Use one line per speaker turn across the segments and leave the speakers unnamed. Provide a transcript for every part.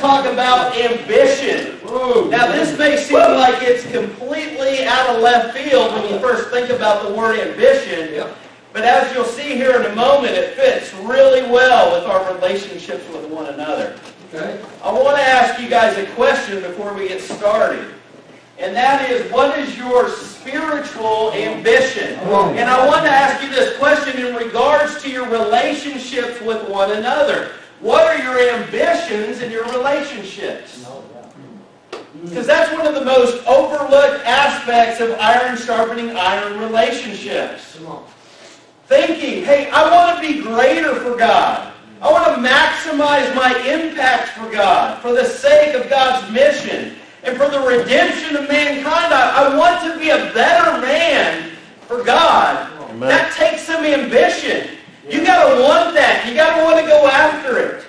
talk about ambition. Now, this may seem like it's completely out of left field when you first think about the word ambition, but as you'll see here in a moment, it fits really well with our relationships with one another.
Okay.
I want to ask you guys a question before we get started. And that is, what is your spiritual ambition? And I want to ask you this question in regards to your relationships with one another. What are your ambitions in your relationships? Because that's one of the most overlooked aspects of iron sharpening iron relationships. Thinking, hey, I want to be greater for God. I want to maximize my impact for God, for the sake of God's mission. And for the redemption of mankind, I want to be a better man for God. Amen. That takes some ambition. You got to want that. You got to want to go after it.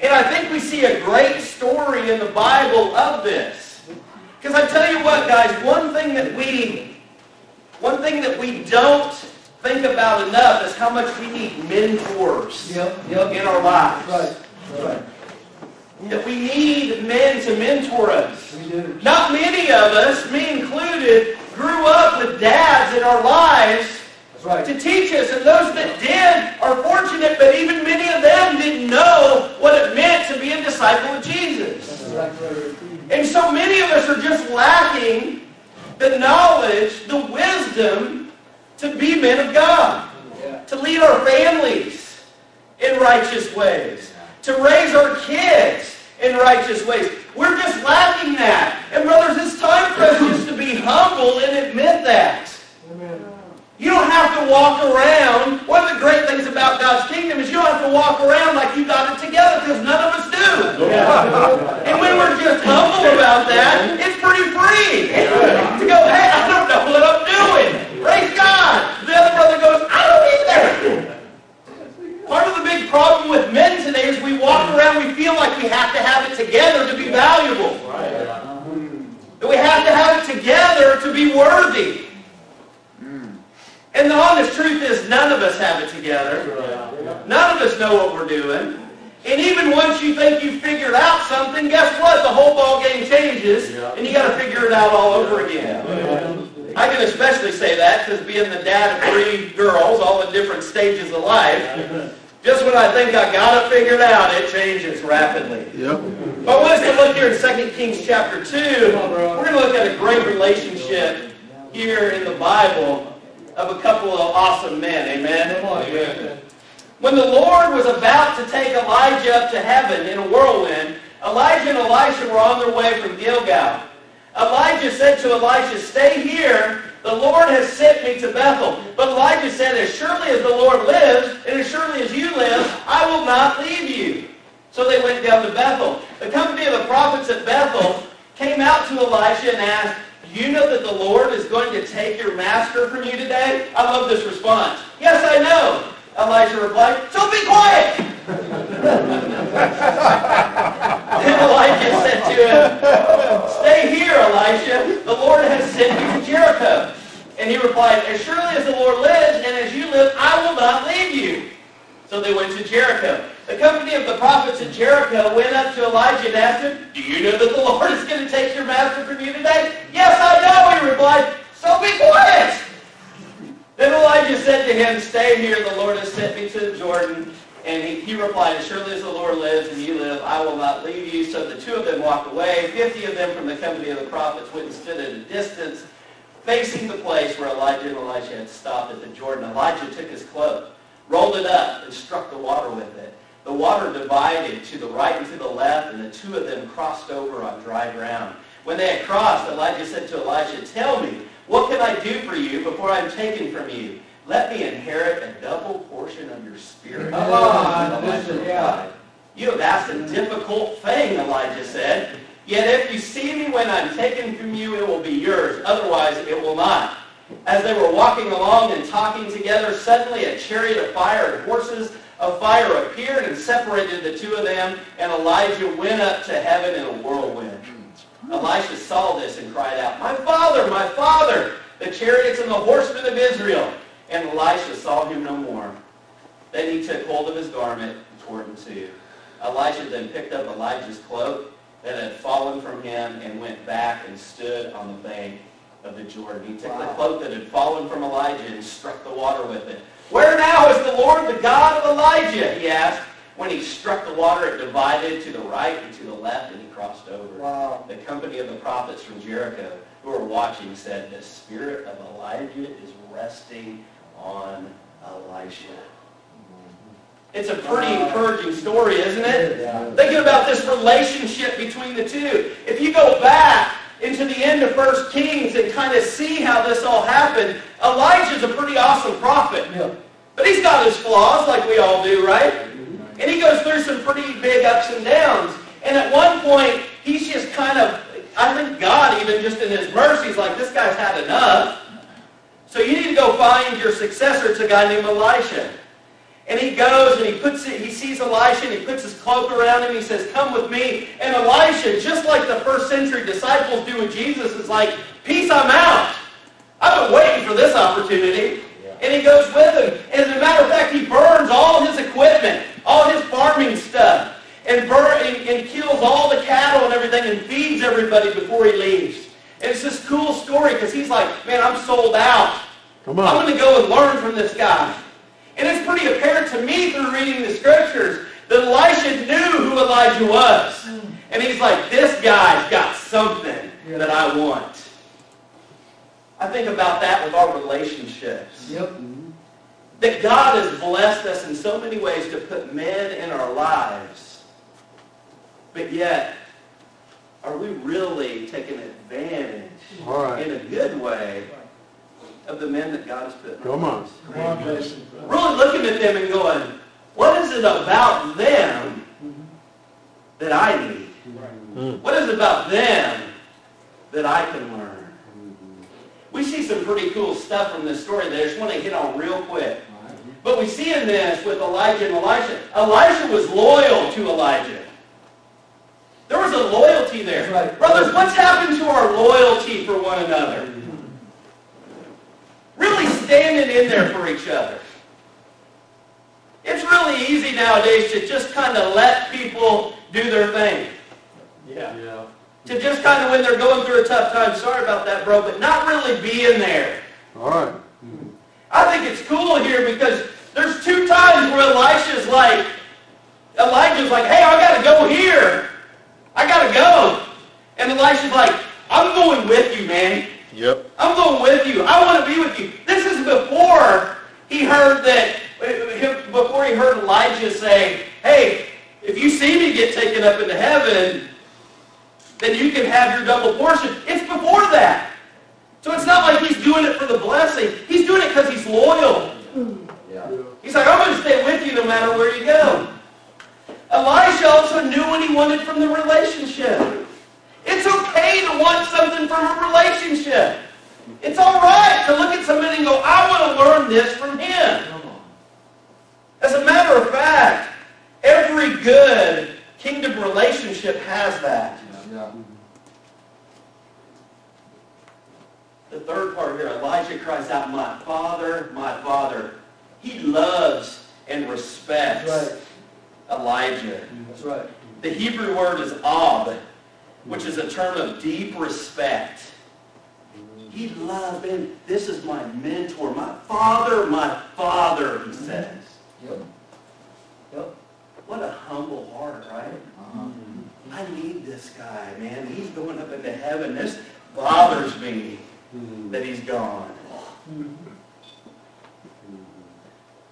And I think we see a great story in the Bible of this. Because I tell you what, guys, one thing that we don't think about enough is how much we need mentors in our lives. Right. That we need men to mentor us. Not many of us, me included, grew up with dads in our lives to teach us. And those that did are fortunate, but even many of them didn't know what it meant to be a disciple of Jesus. And so many of us are just lacking the knowledge, the wisdom to be men of God, to lead our families in righteous ways, to raise our kids in righteous ways. We're just lacking that. And brothers, it's time for us just to be humble and admit that. Amen. You don't have to walk around. One of the great things about God's kingdom is you don't have to walk around like you got it together, because none of us do. And when we're just humble about that, it's pretty free to go, hey, I don't know what I'm doing. Praise God. The other brother goes, I don't either. Part of the big problem with men today is we walk around, we feel like we have to have it together to be valuable. That we have to have it together to be worthy. And the honest truth is none of us have it together. None of us know what we're doing. And even once you think you've figured out something, guess what? The whole ball game changes, and you got to figure it out all over again. I can especially say that because being the dad of 3 girls, all in different stages of life, just when I think I got it figured out, it changes rapidly. But I want us to look here in 2 Kings chapter 2. We're going to look at a great relationship here in the Bible of a couple of awesome men. Amen? When the Lord was about to take Elijah up to heaven in a whirlwind, Elijah and Elisha were on their way from Gilgal. Elijah said to Elisha, stay here, the Lord has sent me to Bethel. But Elijah said, as surely as the Lord lives, and as surely as you live, I will not leave you. So they went down to Bethel. The company of the prophets at Bethel came out to Elisha and asked, do you know that the Lord is going to take your master from you today? I love this response. Yes, I know. Elisha replied, so be quiet. Then Elijah said to him, stay here, Elisha. The Lord has sent you to Jericho. And he replied, as surely as the Lord lives, and as you live, I will not leave you. So they went to Jericho. The company of the prophets at Jericho went up to Elijah and asked him, do you know that the Lord is going to take your master from you today? Yes, I know, he replied, so be quiet. Then Elijah said to him, stay here, the Lord has sent me to the Jordan. And he replied, as surely as the Lord lives and you live, I will not leave you. So the 2 of them walked away. 50 of them from the company of the prophets went and stood at a distance, facing the place where Elijah and Elisha had stopped at the Jordan. Elijah took his cloak, rolled it up, and struck the water with it. The water divided to the right and to the left, and the 2 of them crossed over on dry ground. When they had crossed, Elijah said to Elisha, tell me, what can I do for you before I am taken from you? Let me inherit a double portion of your spirit. Elijah replied, you have asked a difficult thing, Elijah said. Yet if you see me when I'm taken from you, it will be yours. Otherwise, it will not. As they were walking along and talking together, suddenly a chariot of fire and horses of fire appeared and separated the 2 of them, and Elijah went up to heaven in a whirlwind. Elisha saw this and cried out, my father, the chariots and the horsemen of Israel. And Elisha saw him no more. Then he took hold of his garment and tore it in 2. Elisha then picked up Elijah's cloak that had fallen from him and went back and stood on the bank of the Jordan. He took the cloak that had fallen from Elijah and struck the water with it. Where now is the Lord, the God of Elijah? He asked. When he struck the water, it divided to the right and to the left, and he crossed over. Wow. The company of the prophets from Jericho who were watching said, the spirit of Elijah is resting on Elisha. It's a pretty encouraging story, isn't it? Yeah. Thinking about this relationship between the two. If you go back into the end of 1 Kings and kind of see how this all happened, Elijah's a pretty awesome prophet. Yeah. But he's got his flaws like we all do, right? Mm-hmm. And he goes through some pretty big ups and downs. And at one point, he's just kind of, I think God, even just in his mercy, is like, this guy's had enough. So you need to go find your successor. It's a guy named Elisha. And he goes and he sees Elisha and he puts his cloak around him. He says, come with me. And Elisha, just like the first century disciples do with Jesus, is like, peace, I'm out. I've been waiting for this opportunity. Yeah. And he goes with him. And as a matter of fact, he burns all his equipment, all his farming stuff, and kills all the cattle and everything and feeds everybody before he leaves. And it's this cool story because he's like, man, I'm sold out. Come on. I'm going to go and learn from this guy. And it's pretty apparent to me through reading the scriptures that Elisha knew who Elijah was. And he's like, this guy's got something that I want. I think about that with our relationships. Yep. That God has blessed us in so many ways to put men in our lives. But yet, are we really taking advantage in a good way of the men that God has put in our lives? Come on. Really looking at them and going, what is it about them that I need? What is it about them that I can learn? We see some pretty cool stuff from this story that I just want to hit on real quick. But we see in this with Elijah and Elisha. Elisha was loyal to Elijah. There was a loyalty there. Right. Brothers, what's happened to our loyalty for one another? Really standing in there for each other. It's really easy nowadays to just kind of let people do their thing. Yeah. To just kind of, when they're going through a tough time, sorry about that, bro, but not really being there. All right. I think it's cool here because there's two times where Elijah's like, hey, I got to go here. I got to go. And Elisha's like, I'm going with you, man. Yep. I'm going with you. I want to be with you. This is before he heard Elijah say, hey, if you see me get taken up into heaven, then you can have your double portion. It's before that. So it's not like he's doing it for the blessing. He's doing it because he's loyal. Yeah. He's like, I'm going to stay with you no matter where you go. Elisha also knew what he wanted from the relationship. It's okay to want something from a relationship. It's all right to look at somebody and go, I want to learn this from him. As a matter of fact, every good kingdom relationship has that. Yeah. The third part here, Elijah cries out, my father, my father. He loves and respects Elijah. That's right. The Hebrew word is ab, which is a term of deep respect. He loved him. This is my mentor, my father, he says. Yep. What a humble heart, right? Uh-huh. I need this guy, man. He's going up into heaven. This bothers me that he's gone.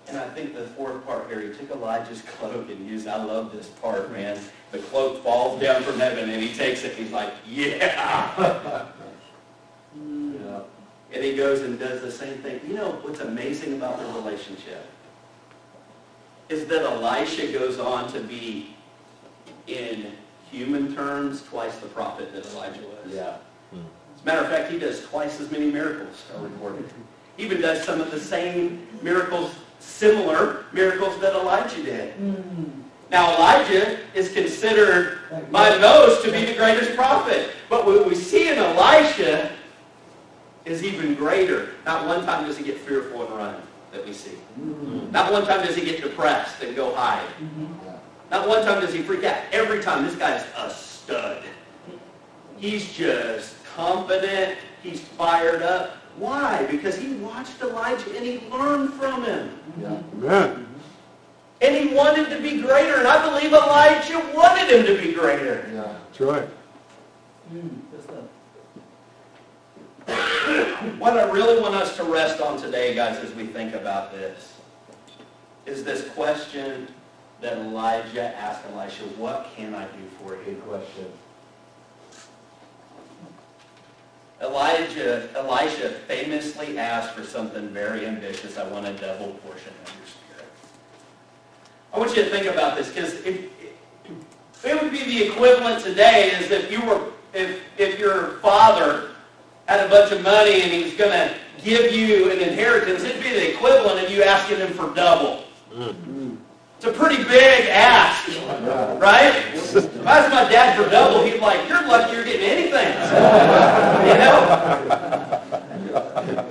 And I think the fourth part here, he took Elijah's cloak and used, I love this part, man. The cloak falls down from heaven and he takes it. He's like, yeah. And he goes and does the same thing. You know what's amazing about the relationship? Is that Elisha goes on to be, in human terms, twice the prophet that Elijah was. Yeah. As a matter of fact, he does twice as many miracles are recorded. He even does some of the same miracles, similar miracles that Elijah did. Now Elijah is considered by most to be the greatest prophet. But what we see in Elisha is even greater. Not one time does he get fearful and run, that we see. Not one time does he get depressed and go hide. Not one time does he freak out. Every time, this guy's a stud. He's just confident. He's fired up. Why? Because he watched Elijah and he learned from him.
Yeah. Amen.
And he wanted to be greater. And I believe Elijah wanted him to be greater.
Yeah, that's right.
What I really want us to rest on today, guys, as we think about this, is this question that Elijah asked Elisha, what can I do for you?
Good question.
Elisha famously asked for something very ambitious. I want a double portion of your spirit. I want you to think about this, because it would be the equivalent today is if your father had a bunch of money and he's going to give you an inheritance, it'd be the equivalent of you asking him for double. It's a pretty big ask, right? If I asked my dad for double, he'd be like, you're lucky you're getting anything. You know?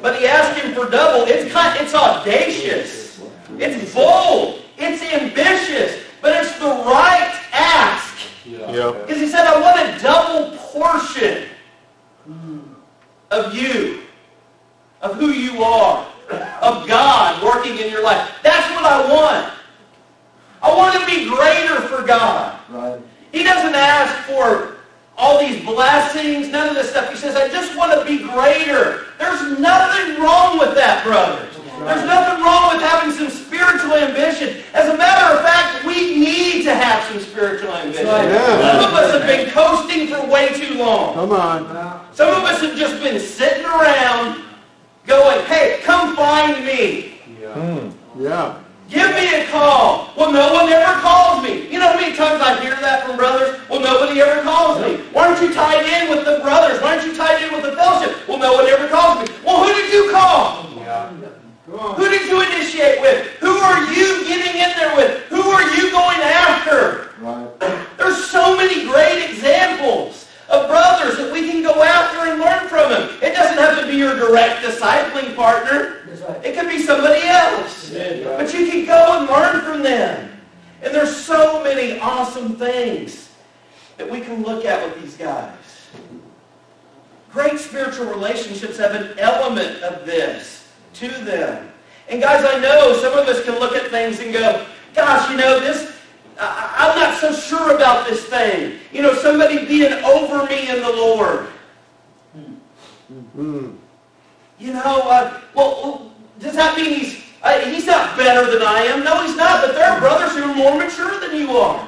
But he asked him for double. It's audacious. It's bold. It's ambitious. But it's the right ask. Because he said, I want a double portion of you, of who you are, of God working in your life. That's what I want. I want to be greater for God.
Right.
He doesn't ask for all these blessings, none of this stuff. He says, I just want to be greater. There's nothing wrong with that, brothers. There's nothing wrong with having some spiritual ambition. As a matter of fact, we need to have some spiritual ambition. Some of us have been coasting for way too long.
Come on.
Some of us have just been sitting around going, hey, come find me.
Yeah.
Give me a call. Well, no one ever calls me. You know how many times I hear that from brothers? Well, nobody ever calls me. Why aren't you tied in with the brothers? Why aren't you tied in with the fellowship? Well, no one ever calls me. Well, who did you call? Who did you initiate with? Who are you getting in there with? Who are you going after?
Right.
There's so many great examples of brothers that we can go after and learn from them. It doesn't have to be your direct discipling partner. It could be somebody else. But you can go and learn from them. And there's so many awesome things that we can look at with these guys. Great spiritual relationships have an element of this to them. And guys, I know some of us can look at things and go, gosh, you know, I'm not so sure about this thing. You know, somebody being over me in the Lord. You know, well, does that mean he's not better than I am? No, he's not. But there are brothers who are more mature than you are.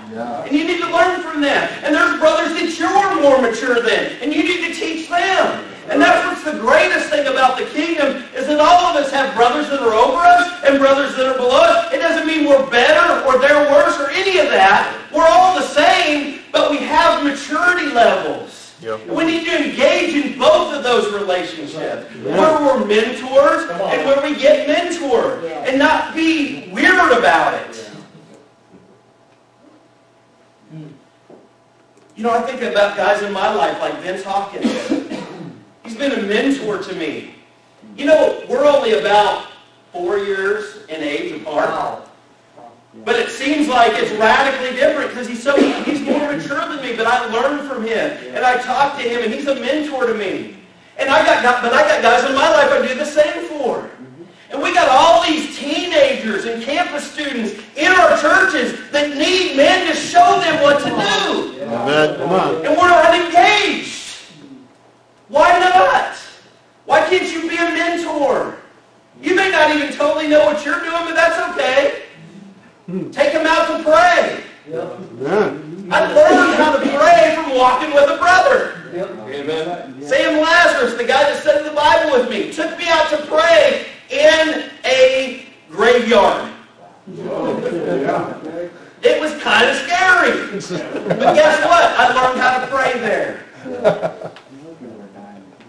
And you need to learn from them. And there's brothers that you're more mature than. And you need to teach them. And that's what's the greatest thing about the kingdom, is that all of us have brothers that are over us and brothers that are below us. It doesn't mean we're better or they're worse or any of that. We're all the same, but we have maturity levels. And we need to engage in both of those relationships. Where we're mentors and where we get mentored. And not be weird about it. You know, I think about guys in my life like Vince Hawkins. He's been a mentor to me. You know, we're only about 4 years in age apart. But it seems like it's radically different because he's more mature than me, but I learn from him. And I talk to him, and he's a mentor to me. And I got guys in my life I do the same for. And we got all these teenagers and campus students in our churches that need men to show them what to do.
Come on.
And we're unengaged. Why not? Why can't you be a mentor? You may not even totally know what you're doing, but that's okay. Take them out to pray. I learned how to pray from walking with a brother. Amen. Sam Lazarus, the guy that studied the Bible with me, took me out to pray in a graveyard. It was kind of scary. But guess what? I learned how to pray there.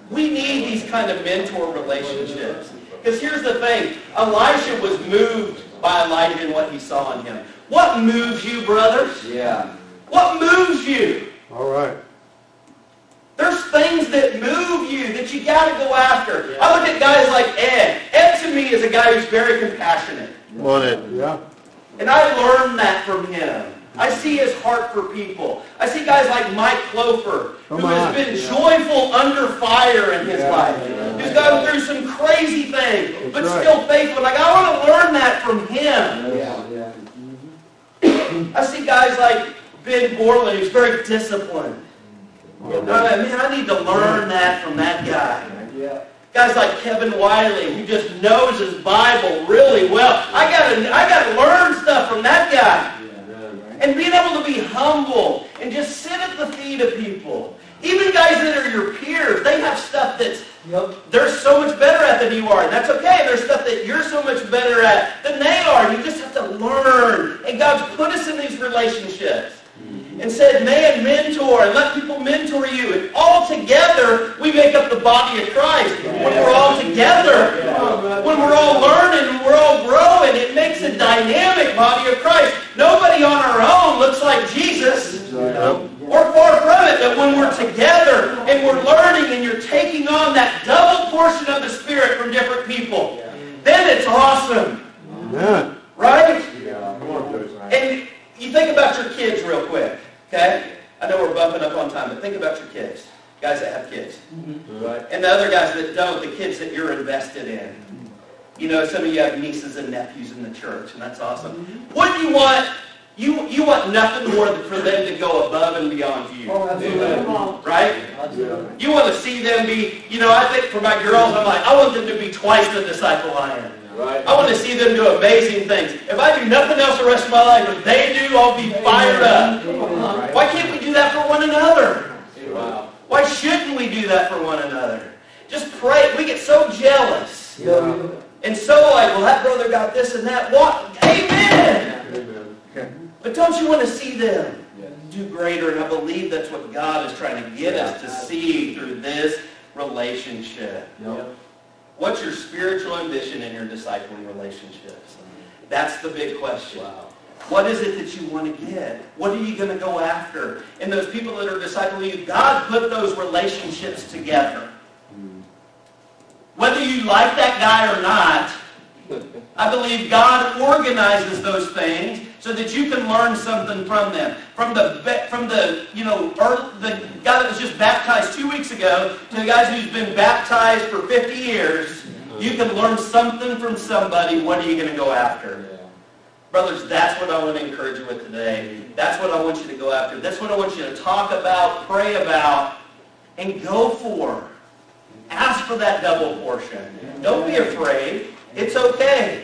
We need these kind of mentor relationships. Because here's the thing. Elisha was moved by Elijah and what he saw in him. What moves you, brothers? What moves you?
All right.
There's things that move you that you got to go after. I look at guys like Ed. Ed to me is a guy who's very compassionate.
Want it? Yeah.
And I learned that from him. I see his heart for people. I see guys like Mike Clofer, who has been joyful under fire in his life. Who's gone through some crazy things, but still faithful. Like, I want to learn that from him. I see guys like Ben Borland, who's very disciplined. Man, I need to learn that from that guy. Guys like Kevin Wiley, who just knows his Bible really well. I gotta learn stuff from that guy. And being able to be humble and just sit at the feet of people. Even guys that are your peers, they have stuff that's they're so much better at than you are. And that's okay. There's stuff that you're so much better at than they are. You just have to learn. And God's put us in these relationships. And said, man, mentor, and let people mentor you. And all together, we make up the body of Christ. When we're all together, when we're all learning, and we're all growing, it makes a dynamic body of Christ. Nobody on our own looks like Jesus. We're far from it, that when we're together and we're learning and you're taking on that double portion of the Spirit from different people, then it's awesome. Right? And you think about your kids real quick. Okay? I know we're bumping up on time, but think about your kids. Guys that have kids. And the other guys that don't, the kids that you're invested in. You know, some of you have nieces and nephews in the church, and that's awesome. What do you want? You want nothing more than for them to go above and beyond you. Right? You want to see them be, I think for my girls, I'm like, I want them to be twice the disciple I am. I want to see them do amazing things. If I do nothing else the rest of my life, but they do, I'll be fired up. Why can't we do that for one another? Why shouldn't we do that for one another? Just pray. We get so jealous. And so like, well, that brother got this and that. What? Amen. But don't you want to see them do greater? And I believe that's what God is trying to get us to see through this relationship. What's your spiritual ambition in your discipling relationships? That's the big question. What is it that you want to get? What are you going to go after? And those people that are discipling you, God put those relationships together. Whether you like that guy or not, I believe God organizes those things so that you can learn something from them. From the guy that was just baptized 2 weeks ago to the guy who's been baptized for 50 years, you can learn something from somebody. What are you going to go after? Brothers, that's what I want to encourage you with today. That's what I want you to go after. That's what I want you to talk about, pray about, and go for. Ask for that double portion. Don't be afraid. It's okay.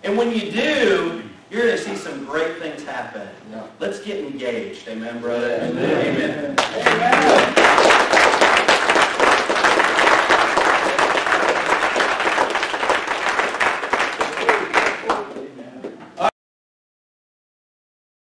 And when you do, you're going to see some great things happen. Let's get engaged. Amen, brother? Amen. Amen.